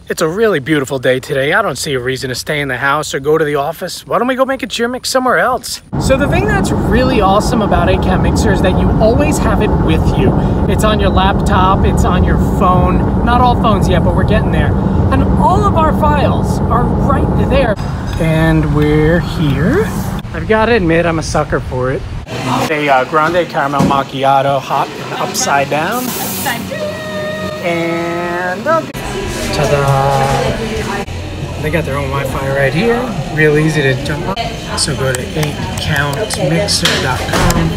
It's a really beautiful day today. I don't see a reason to stay in the house or go to the office. Why don't we go make a cheer mix somewhere else? So the thing that's really awesome about 8CountMixer is that you always have it with you. It's on your laptop, it's on your phone. Not all phones yet, but we're getting there. And all of our files are right there. And we're here. I've got to admit, I'm a sucker for it. A grande caramel macchiato, hot and upside down. And ta-da! They got their own Wi-Fi right here. Real easy to jump on. So go to 8CountMixer.com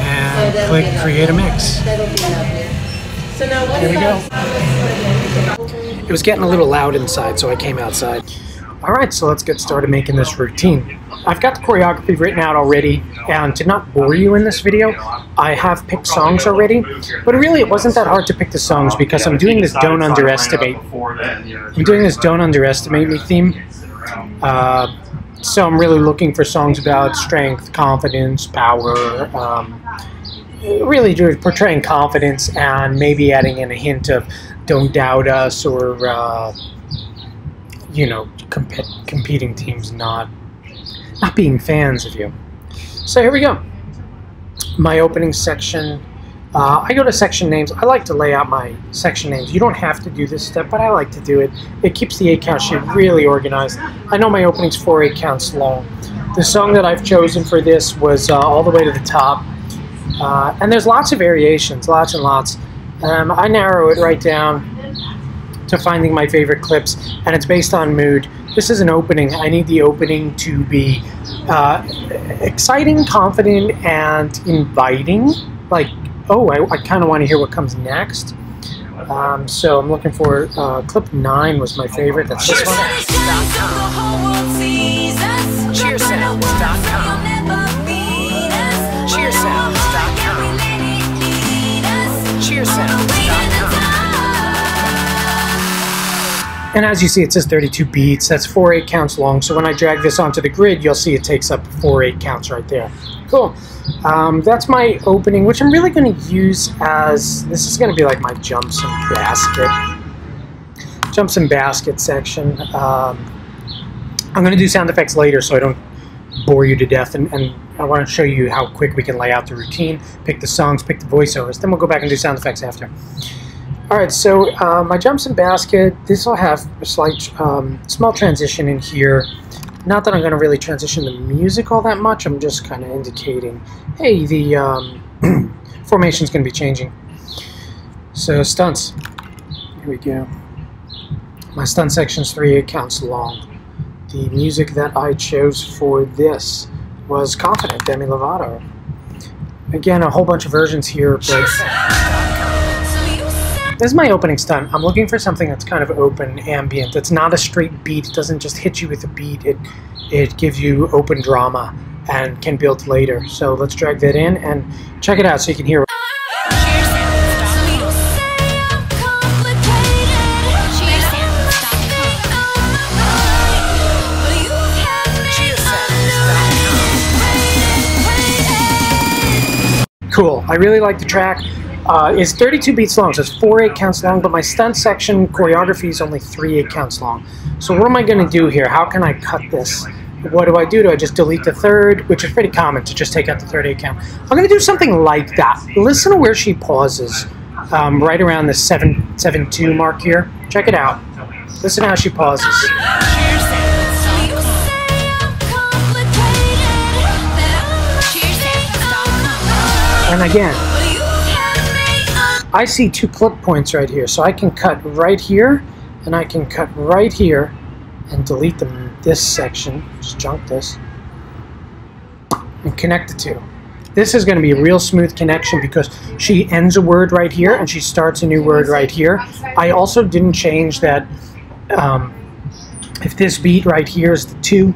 and click Create a Mix. Here we go. It was getting a little loud inside, so I came outside. Alright, so let's get started making this routine. I've got the choreography written out already, and to not bore you in this video, I have picked songs already, but really it wasn't that hard to pick the songs because I'm doing this Don't Underestimate. I'm doing this Don't Underestimate Me theme, so I'm really looking for songs about strength, confidence, power, really portraying confidence and maybe adding in a hint of don't doubt us or, you know, competing teams not being fans of you. So here we go. My opening section. I go to section names. I like to lay out my section names. You don't have to do this step, but I like to do it. It keeps the 8 count sheet really organized. I know my opening's 4 8 counts long. The song that I've chosen for this was All the Way to the Top. And there's lots of variations, lots and lots. I narrow it right down to finding my favorite clips, and it's based on mood. This is an opening. I need the opening to be exciting, confident, and inviting. Like, oh, I kind of want to hear what comes next. So I'm looking for clip 9 was my favorite. That's this one. CheerSounds.com. CheerSounds.com. CheerSounds.com. And as you see, it says 32 beats. That's 4 8 counts long. So when I drag this onto the grid, you'll see it takes up 4 8 counts right there. Cool. That's my opening, which I'm really going to use as, this is going to be like my jumps and basket section. I'm going to do sound effects later so I don't bore you to death, and I want to show you how quick we can lay out the routine, pick the songs, pick the voiceovers, then we'll go back and do sound effects after. Alright, so my jumps and basket, this will have a slight small transition in here. Not that I'm going to really transition the music all that much, I'm just kind of indicating, hey, the formation's going to be changing. So stunts, here we go. My stunt section's 3 8 counts long. The music that I chose for this was Confident, Demi Lovato. Again, a whole bunch of versions here, but this is my opening stunt. I'm looking for something that's kind of open, ambient. It's not a straight beat. It doesn't just hit you with a beat. It gives you open drama and can build later. So let's drag that in and check it out so you can hear. Cool. I really like the track. It's 32 beats long, so it's 4 8 counts long, but my stunt section choreography is only 3 8 counts long. So what am I going to do here? How can I cut this? What do? Do I just delete the third, which is pretty common to just take out the 3rd 8 count? I'm going to do something like that. Listen to where she pauses, right around the 7-2 mark here. Check it out. Listen to how she pauses. And again, I see 2 clip points right here, so I can cut right here, and I can cut right here, and delete this section, just junk this, and connect the 2. This is going to be a real smooth connection because she ends a word right here, and she starts a new word right here. I also didn't change that, if this beat right here is the 2,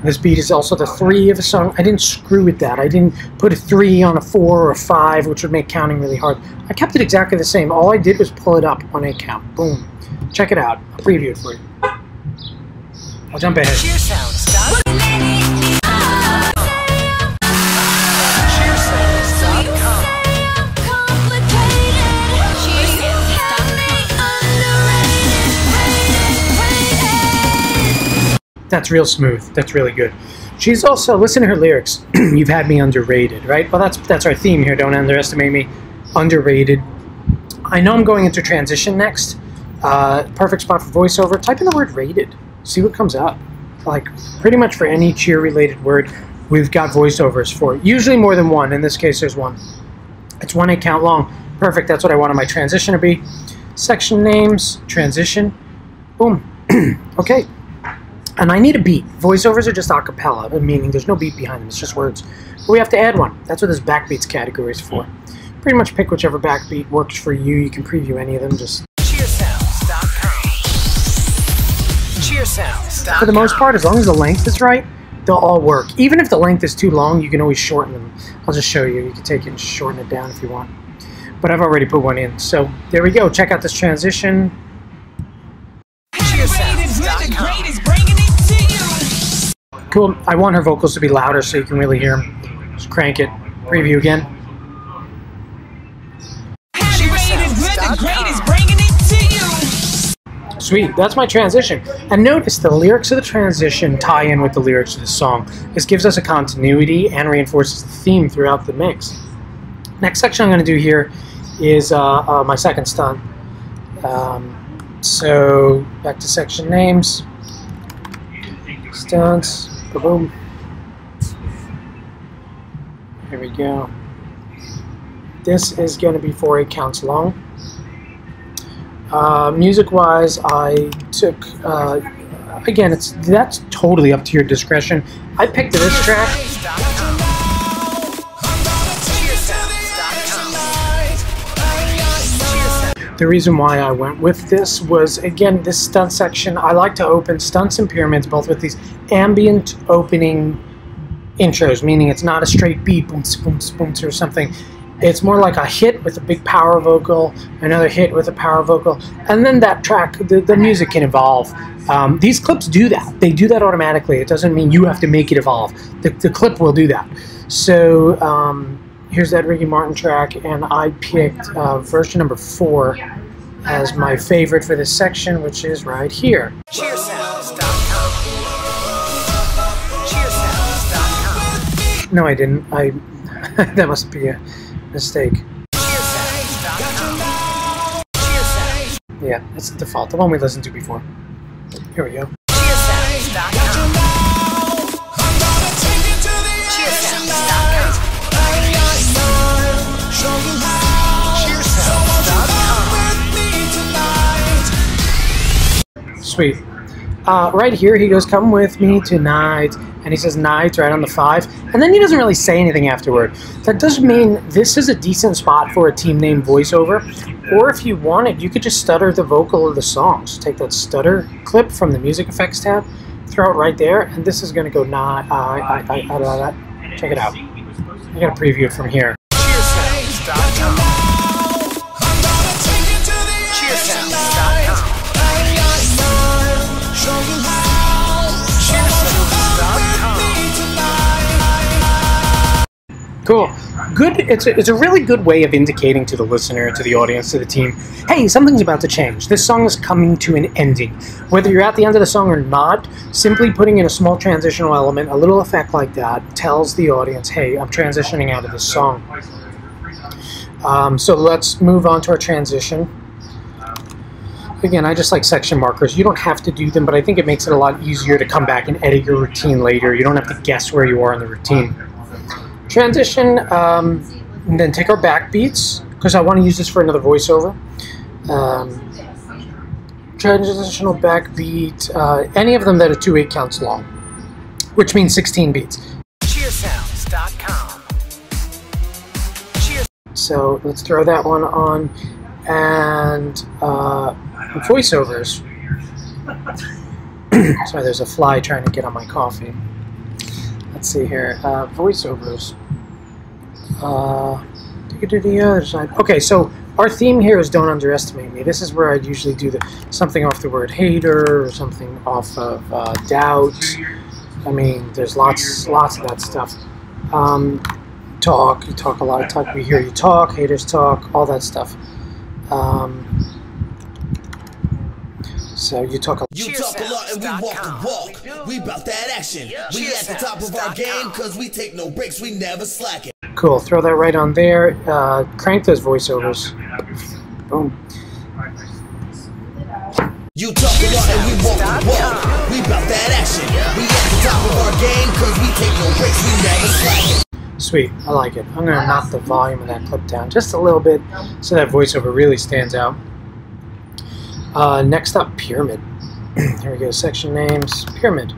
this beat is also the 3 of a song. I didn't screw with that. I didn't put a 3 on a 4 or a 5, which would make counting really hard. I kept it exactly the same. All I did was pull it up 1 8 count. Boom. Check it out. I'll preview it for you. I'll jump ahead. CheerSounds.com. CheerSounds.com. That's real smooth. That's really good. She's also, listen to her lyrics. You've had me underrated, right? Well, that's our theme here. Don't underestimate me. Underrated. I know I'm going into transition next. Perfect spot for voiceover. Type in the word rated. See what comes up. Like, pretty much for any cheer-related word, we've got voiceovers for it. Usually more than one. In this case, there's one. It's 1 8 count long. Perfect. That's what I wanted my transition to be. Section names. Transition. Boom. Okay. And I need a beat. Voiceovers are just a cappella, meaning there's no beat behind them. It's just words. But we have to add one. That's what this backbeats category is for. Pretty much pick whichever backbeat works for you. You can preview any of them. Just CheerSounds.com. CheerSounds.com. For the most part, as long as the length is right, they'll all work. Even if the length is too long, you can always shorten them. I'll just show you. You can take it and shorten it down if you want. But I've already put one in. So there we go. Check out this transition. Cool. I want her vocals to be louder so you can really hear them. Just crank it. Preview again. Sweet. That's my transition. And notice the lyrics of the transition tie in with the lyrics of the song. This gives us a continuity and reinforces the theme throughout the mix. Next section I'm going to do here is my second stunt. So back to section names. Stunts. Boom. Here we go. This is going to be 4 8 counts long. Music-wise, I took again. That's totally up to your discretion. I picked this track. The reason why I went with this was, again, this stunt section. I like to open stunts and pyramids both with these ambient opening intros, meaning it's not a straight beat, boom, boom, boom, or something. It's more like a hit with a big power vocal, another hit with a power vocal, and then that track, the music can evolve. These clips do that. They do that automatically. It doesn't mean you have to make it evolve. The clip will do that. So here's that Ricky Martin track, and I picked version number 4 as my favorite for this section, which is right here. CheerSounds.com. CheerSounds.com. No, I didn't. That must be a mistake. CheerSounds.com. CheerSounds. Yeah, that's the default, the one we listened to before. Here we go. CheerSounds.com. Sweet. Right here, he goes, "Come with me tonight," and he says "night" right on the 5, and then he doesn't really say anything afterward. That does mean this is a decent spot for a team name voiceover, or if you wanted, you could just stutter the vocal of the song. So take that stutter clip from the music effects tab, throw it right there, and this is going to go check it out. I got to preview it from here. CheerSounds.com. CheerSounds.com. Cool. Good. It's a really good way of indicating to the listener, to the audience, to the team, hey, something's about to change. This song is coming to an ending. Whether you're at the end of the song or not, simply putting in a small transitional element, a little effect like that, tells the audience, hey, I'm transitioning out of this song. So let's move on to our transition. Again, I just like section markers. You don't have to do them, but I think it makes it a lot easier to come back and edit your routine later. You don't have to guess where you are in the routine. Transition, and then take our backbeats, because I want to use this for another voiceover. Transitional backbeat, any of them that are 2 8 counts long, which means 16 beats. CheerSounds.com. So let's throw that one on, and voiceovers. Sorry, there's a fly trying to get on my coffee. Let's see here, voiceovers. To the other side. Okay, so our theme here is "Don't Underestimate Me." This is where I'd usually do something off the word hater or something off of doubt. I mean, there's lots of that stuff. Talk, you talk a lot of talk. We hear you talk, haters talk, all that stuff. So you talk a You talk a lot and we walk the walk. We bout that action. We at the top of our game cause we take no breaks, we never slacken. Cool, throw that right on there. Crank those voiceovers. Boom. You talk a lot and we walk the walk. We bout that action. We at the top of our game cause we take no breaks, we never slacken. Sweet, I like it. I'm gonna knock the volume of that clip down just a little bit so that voiceover really stands out. Next up, pyramid. Here we go, section names, pyramid.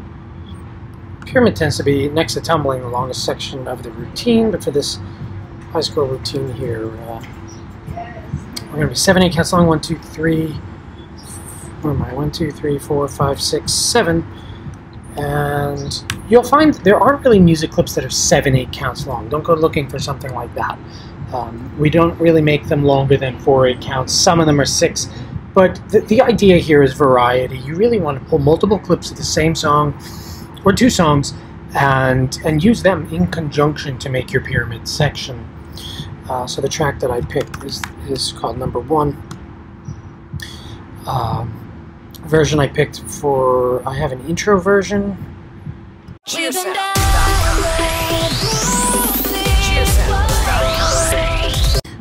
Pyramid tends to be next to tumbling the longest section of the routine, but for this high score routine here, we're going to be 7 8 counts long, 1 2 3, where am I? 1 2 3 4 5 6 7, and you'll find there aren't really music clips that are 7 8 counts long. Don't go looking for something like that. We don't really make them longer than 4 8 counts. Some of them are 6. But the idea here is variety. You really want to pull multiple clips of the same song or 2 songs and use them in conjunction to make your pyramid section. So the track that I picked is called number 1. Version I picked for, I have an intro version.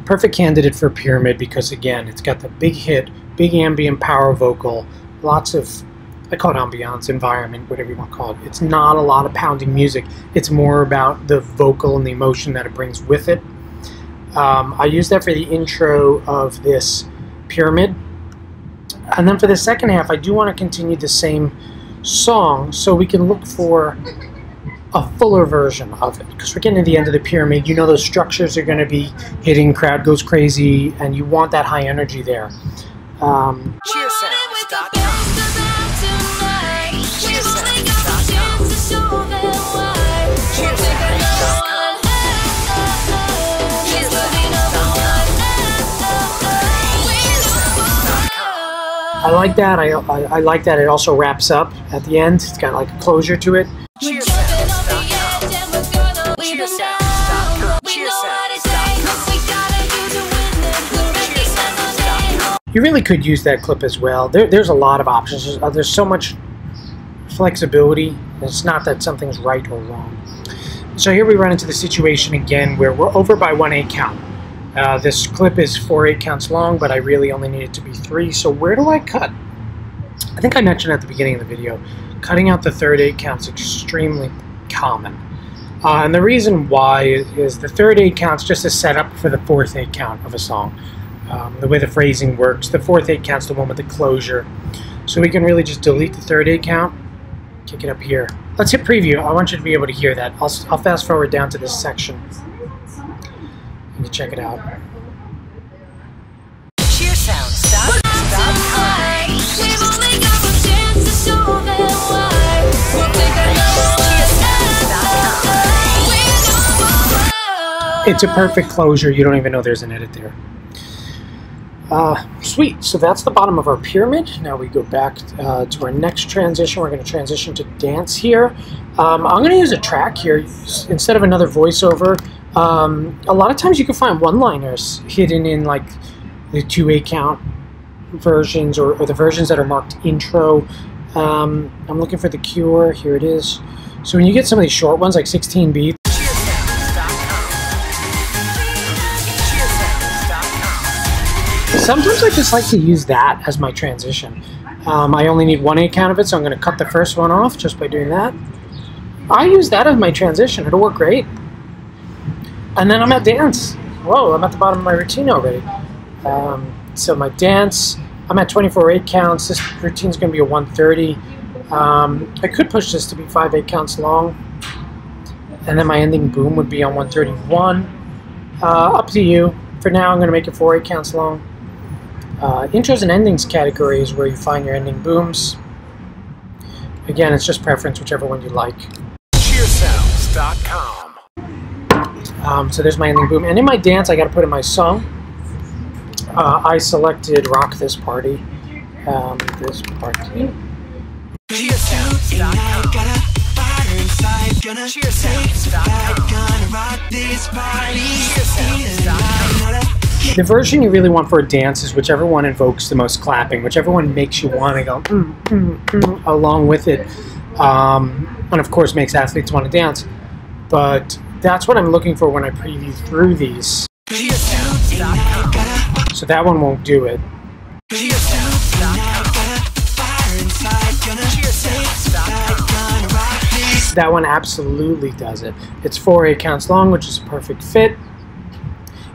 Perfect candidate for pyramid because again, it's got the big hit, big ambient power vocal, lots of, I call it ambiance, environment, whatever you want to call it. It's not a lot of pounding music. It's more about the vocal and the emotion that it brings with it. I use that for the intro of this pyramid. And then for the second half, I do want to continue the same song so we can look for a fuller version of it. Because we're getting to the end of the pyramid, you know those structures are going to be hitting, crowd goes crazy, and you want that high energy there. CheerSounds.com. I like that. I like that it also wraps up at the end. It's got like a closure to it. You really could use that clip as well. There's a lot of options. There's so much flexibility. It's not that something's right or wrong. So here we run into the situation again where we're over by 1 8 count. This clip is 4 8 counts long, but I really only need it to be 3. So where do I cut? I think I mentioned at the beginning of the video, cutting out the third 8 count is extremely common. And the reason why is the third 8 count's just a setup for the fourth 8 count of a song. The way the phrasing works, the fourth 8 count's the one with the closure. So we can really just delete the third 8 count, kick it up here. Let's hit preview. I want you to be able to hear that. I'll fast forward down to this section. And you check it out. CheerSounds.com. It's a perfect closure. You don't even know there's an edit there. Sweet. So that's the bottom of our pyramid. Now we go back to our next transition. We're going to transition to dance here. I'm going to use a track here instead of another voiceover. A lot of times you can find one-liners hidden in like the 2 8 count versions or the versions that are marked intro. I'm looking for the cure. Here it is. So when you get some of these short ones like 16 beats, sometimes I just like to use that as my transition. I only need 1 8 count of it, so I'm going to cut the first one off just by doing that. I use that as my transition. It'll work great. And then I'm at dance. Whoa, I'm at the bottom of my routine already. So my dance, I'm at 24 8 counts. This routine's going to be a 130. I could push this to be 5 8 counts long. And then my ending boom would be on 131. Up to you. For now, I'm going to make it 4 8 counts long. Intros and endings category is where you find your ending booms. Again, it's just preference, whichever one you like. CheerSounds.com. So there's my ending boom. And in my dance, I got to put in my song. I selected Rock This Party. This party. CheerSounds.com. CheerSounds.com. CheerSounds.com. The version you really want for a dance is whichever one invokes the most clapping, whichever one makes you want to go along with it, and of course makes athletes want to dance. But that's what I'm looking for when I preview through these. CheerSounds.com. So that one won't do it. CheerSounds.com. CheerSounds.com. That one absolutely does it. It's 4 8 counts long, which is a perfect fit.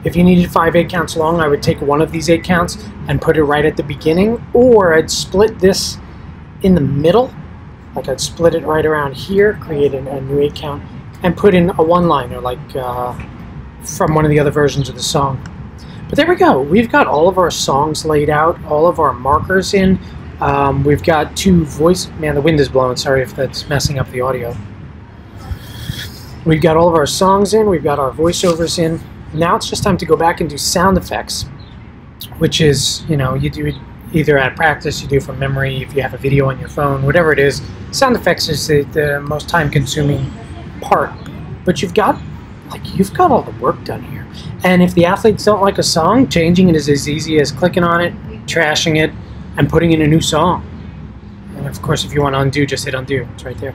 If you needed 5 8 counts long, I would take one of these 8 counts and put it right at the beginning, or I'd split this in the middle, like I'd split it right around here, create a new 8 count, and put in a one-liner, like from one of the other versions of the song. But there we go. We've got all of our songs laid out, all of our markers in. We've got 2 voice... Man, the wind is blowing. Sorry if that's messing up the audio. We've got all of our songs in. We've got our voiceovers in. Now it's just time to go back and do sound effects, which is, you know, you do it either at practice, you do from memory, if you have a video on your phone, whatever it is. Sound effects is the most time-consuming part. But you've got all the work done here. And if the athletes don't like a song, changing it is as easy as clicking on it, trashing it, and putting in a new song. And of course, if you want to undo, just hit undo. It's right there.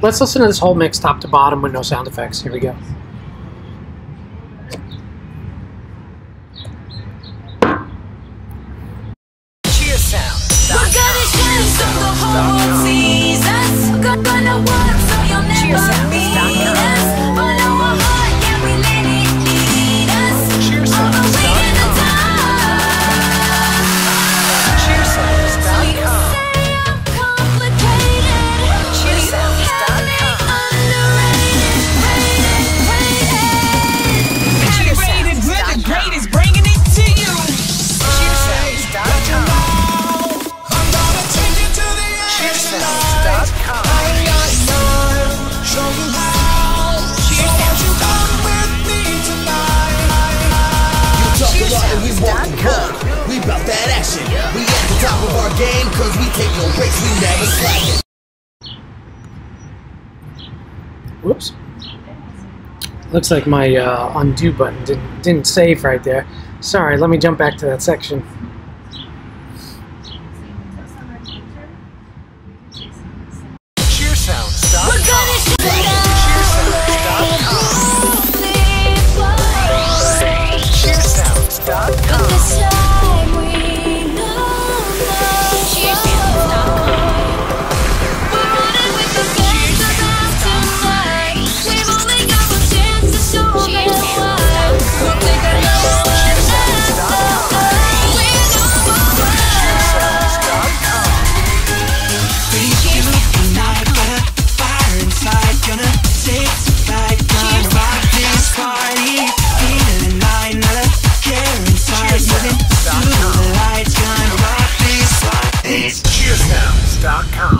Let's listen to this whole mix top to bottom with no sound effects. Here we go. We bout that action. We at the top of our game, cause we take no breaks, we never slack. Whoops. Looks like my undo button didn't save right there. Sorry, let me jump back to that section.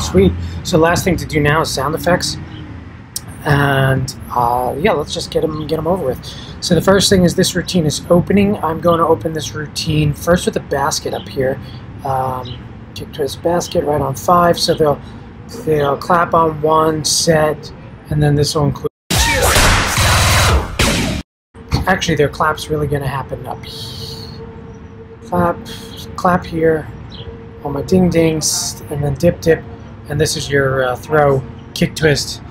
Sweet. So last thing to do now is sound effects, and yeah, let's just get them over with. So the first thing is this routine is opening. I'm going to open this routine first with a basket up here. Kick twist basket right on 5. So they'll clap on 1 set, and then this will include. Actually, their clap's really going to happen up here. Clap here. All my ding dings, and then dip dip. And this is your throw, kick twist,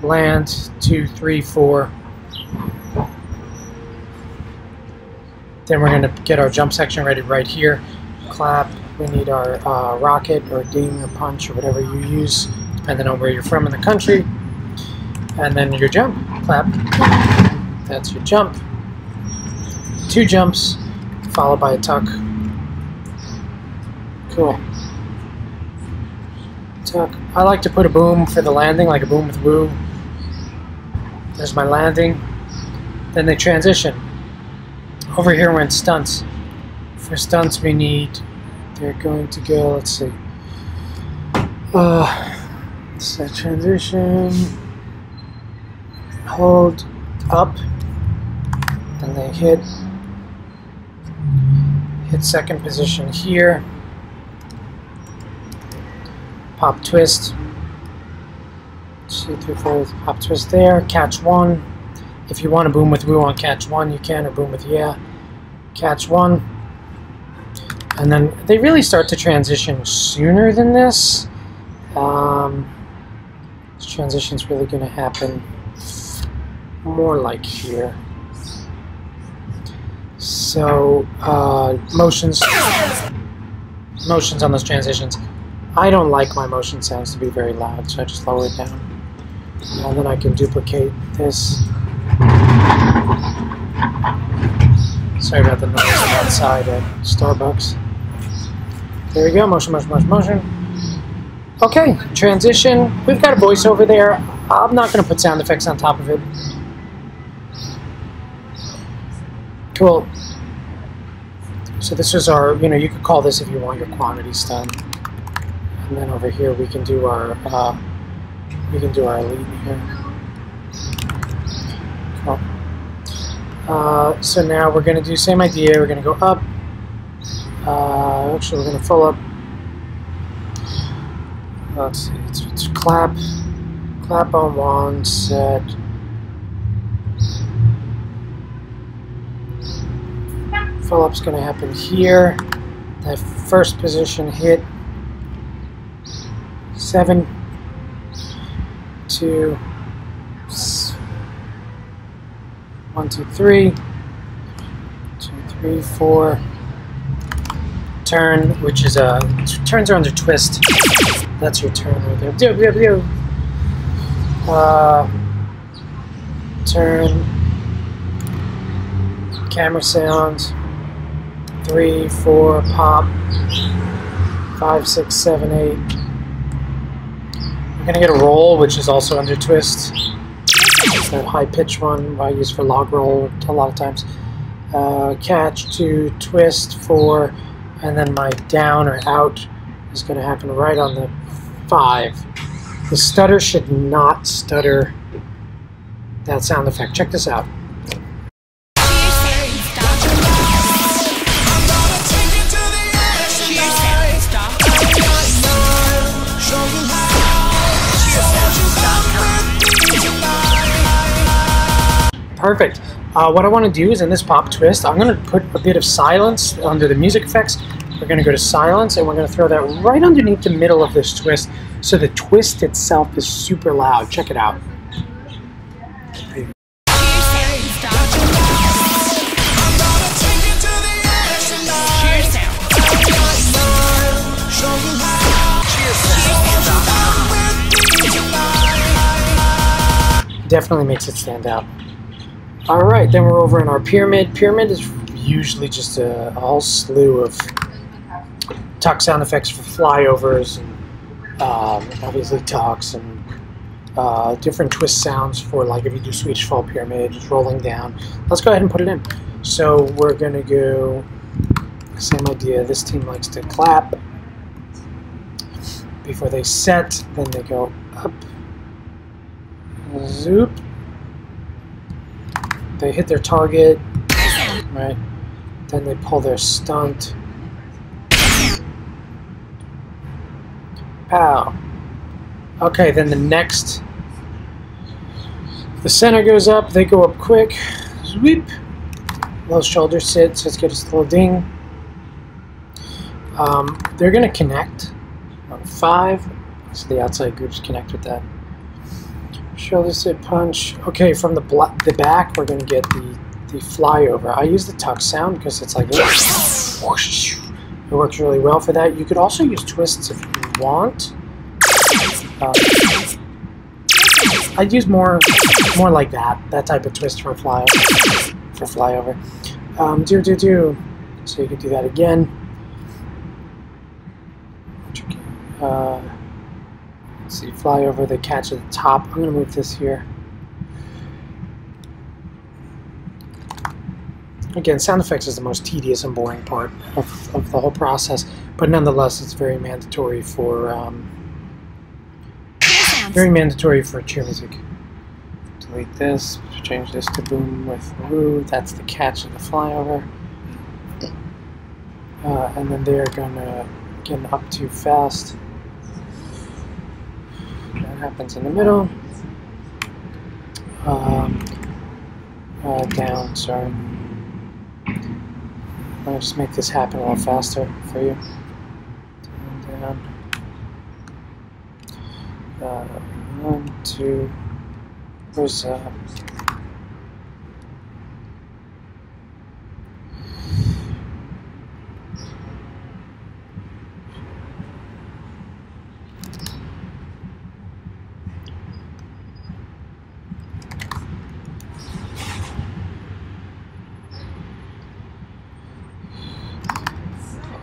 land, 2, 3, 4. Then we're going to get our jump section ready right here. Clap. We need our rocket or ding or punch or whatever you use, depending on where you're from in the country. And then your jump. Clap. That's your jump. 2 jumps, followed by a tuck. Cool. Tuck. I like to put a boom for the landing, like a boom with woo. There's my landing. Then they transition. Over here we're in stunts. For stunts we need, they're going to go, let's see. So transition, hold up, then they hit second position here. Pop twist, 2, 3, 4, pop twist there, catch 1. If you want to boom with woo on catch 1, you can, or boom with yeah. catch one, and then they really start to transition sooner than this. This transition's really going to happen more like here. So motions on those transitions. I don't like my motion sounds to be very loud, so I just lower it down. And then I can duplicate this. Sorry about the noise outside at Starbucks. There we go, motion, motion, motion, motion. Okay, transition. We've got a voiceover there. I'm not going to put sound effects on top of it. Cool. So this is our, you could call this if you want your quantities done. And then over here we can do our lead here. Cool. So now we're going to do the same idea. We're going to go up. Actually, we're going to fill up. Let's see. It's clap on one set. Fill up's going to happen here. That first position hit 7, 2, 1, 2, 3, 2, 3, 4. Turn, which is turns are under twist. That's your turn right there. Turn. Camera sound. 3, 4, pop. 5, 6, 7, 8. We're gonna get a roll, which is also under twist. It's that high pitch one I use for log roll a lot of times. Catch, 2, twist, 4, and then my down or out is going to happen right on the 5. The stutter should not stutter that sound effect. Check this out. Perfect. What I want to do is in this pop twist, I'm going to put a bit of silence under the music effects. We're going to go to silence, and we're going to throw that right underneath the middle of this twist, so the twist itself is super loud. Check it out. Definitely makes it stand out. Alright, then we're over in our pyramid. Pyramid is usually just a whole slew of tuck sound effects for flyovers, and obviously tucks, and different twist sounds for, like, if you do Swedish fall pyramid, just rolling down. Let's go ahead and put it in. So we're going to go, same idea. This team likes to clap before they set, then they go up, zoop. They hit their target, right? Then they pull their stunt. Pow. Okay, then the next, the center goes up, they go up quick. Sweep. Low shoulder sit, so let's get a little ding. They're going to connect on 5, so the outside groups connect with that. Shoulder sit punch. Okay, from the back, we're going to get the flyover. I use the tuck sound because it's like whoosh. It works really well for that. You could also use twists if you want. I'd use more like that type of twist for flyover. So you could do that again. Let's see, fly over the catch at the top. I'm going to move this here. Again, sound effects is the most tedious and boring part of the whole process, but nonetheless, it's very mandatory for cheer music. Delete this. Change this to boom with woo. That's the catch of the flyover. And then they're gonna get up too fast. That happens in the middle. Down, sorry. Let me just make this happen a little faster for you. Turn down. 1, 2. Where's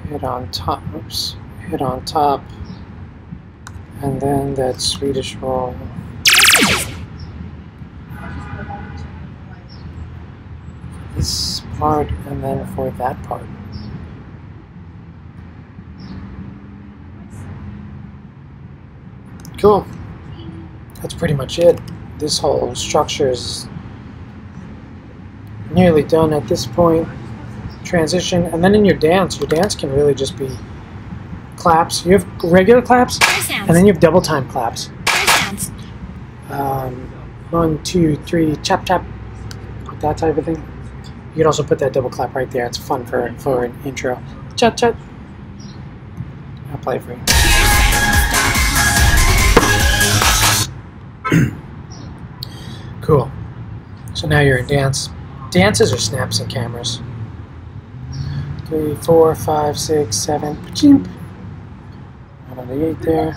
hit on top, oops, hit on top, and then that Swedish roll. This part, and then for that part. Cool. That's pretty much it. This whole structure is nearly done at this point. Transition, and then in your dance can really just be claps. You have regular claps, and then you have double time claps. 1, 2, 3, chop chop, that type of thing. You could also put that double clap right there. It's fun for an intro. Chop chop. I'll play it for you. Cool. So now you're in dance. Dances are snaps and cameras. 3, 4, 5, 6, 7. Chimp. Right on the 8 there.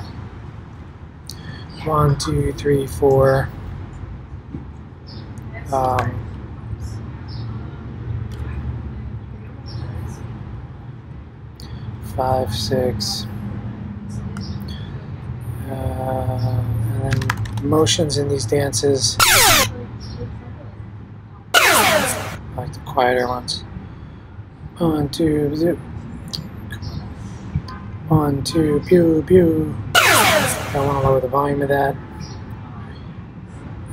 1, 2, 3, 4. 5, 6. And then motions in these dances. I like the quieter ones. 1, 2, zip. 1, 2, pew, pew. I want to lower the volume of that.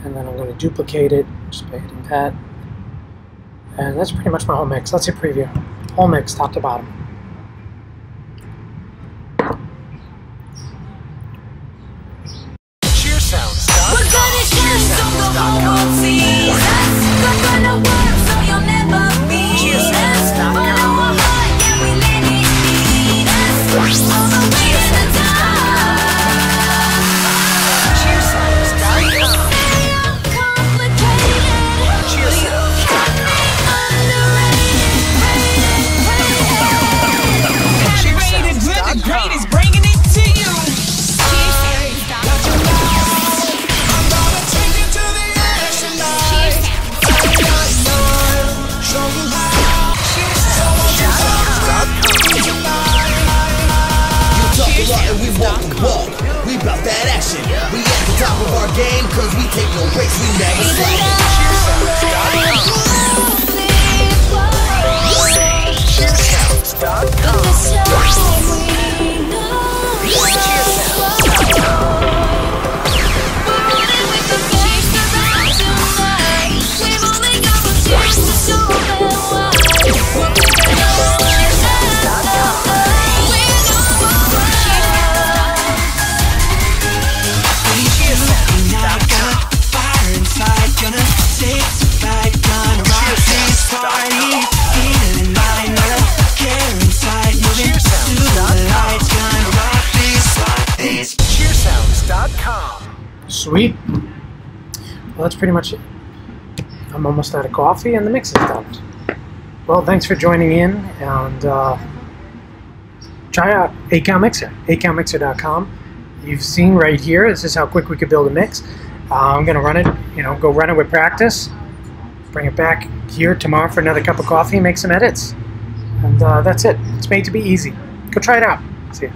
And then I'm going to duplicate it, just by hitting that. And that's pretty much my whole mix. Let's hit preview. Whole mix, top to bottom. CheerSounds. We bout that action. We at the top of our game, cause we take no breaks, we never Sweet. Well, that's pretty much it. I'm almost out of coffee and the mix is done. Well, thanks for joining in, and try out 8CountMixer, 8CountMixer.com. You've seen right here, this is how quick we could build a mix. I'm going to run it, go run it with practice, bring it back here tomorrow for another cup of coffee, make some edits. And that's it. It's made to be easy. Go try it out. See ya.